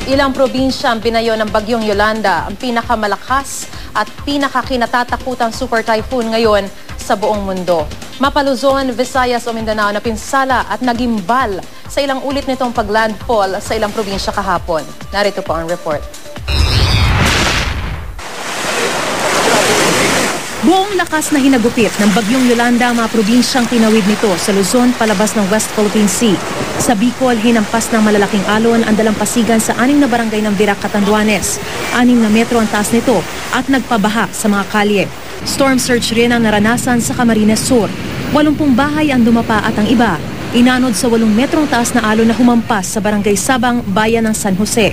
Ilang probinsya ang binayo ng bagyong Yolanda, ang pinakamalakas at pinakakinatatakutang super typhoon ngayon sa buong mundo. Mapa Luzon, Visayas o Mindanao na pinsala at nagimbal sa ilang ulit nitong paglandfall sa ilang probinsya kahapon. Narito po ang report. Buong lakas na hinagupit ng bagyong Yolanda ang mga probinsyang tinawid nito sa Luzon palabas ng West Philippine Sea. Sa Bicol, hinampas ng malalaking alon ang dalampasigan sa 6 na barangay ng Virac, Catanduanes. 6 na metro ang taas nito at nagpabaha sa mga kalye. Storm surge rin ang naranasan sa Camarines Sur. 80 bahay ang dumapa at ang iba inanod sa 8 metrong taas na alon na humampas sa barangay Sabang, bayan ng San Jose.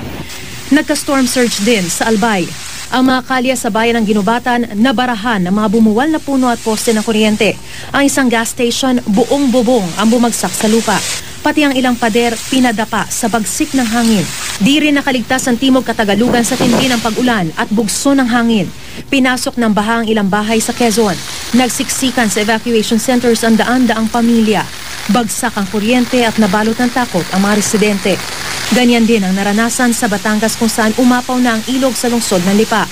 Nagka-storm surge din sa Albay. Ang mga kalye sa bayan ng Ginubatan nabarahan ng mga bumuwal na puno at poste ng kuryente. Ang isang gas station buong bubong ang bumagsak sa lupa. Pati ang ilang pader pinadapa sa bagsik ng hangin. Di rin nakaligtas ang Timog Katagalugan sa tindi ng pag-ulan at bugso ng hangin. Pinasok ng baha ang ilang bahay sa Quezon. Nagsiksikan sa evacuation centers ang daan-daang pamilya. Bagsak ang kuryente at nabalot ng takot ang mga residente. Ganyan din ang naranasan sa Batangas kung saan umapaw na ang ilog sa lungsod ng Lipa.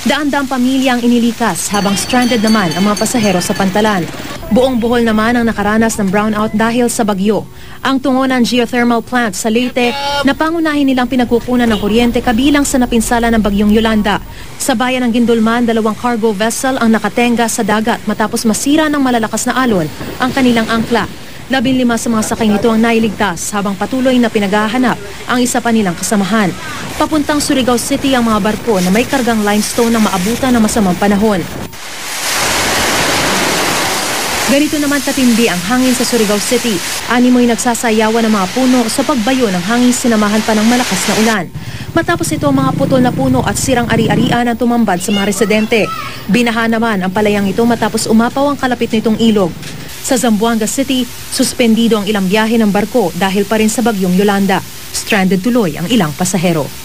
Daan-daang pamilya ang inilikas habang stranded naman ang mga pasahero sa Pantalan. Buong Bohol naman ang nakaranas ng brownout dahil sa bagyo. Ang tungonan geothermal plant sa Leyte na pangunahin nilang pinagkukunan ng kuryente kabilang sa napinsala ng bagyong Yolanda. Sa bayan ng Gindulman, 2 cargo vessel ang nakatenga sa dagat matapos masira ng malalakas na alon ang kanilang angkla. 15 sa mga sakay nito ang nailigtas habang patuloy na pinaghahanap ang isa pa nilang kasamahan. Papuntang Surigao City ang mga barko na may kargang limestone na maabutan ng masamang panahon. Ganito naman katindi ang hangin sa Surigao City. 6 ay nagsasayawan ng mga puno sa pagbayo ng hangin sinamahan pa ng malakas na ulan. Matapos ito, mga putol na puno at sirang ari-arian ang tumambad sa mga residente. Binaha naman ang palayang ito matapos umapaw ang kalapit nitong ilog. Sa Zamboanga City, suspendido ang ilang biyahe ng barko dahil pa rin sa bagyong Yolanda. Stranded tuloy ang ilang pasahero.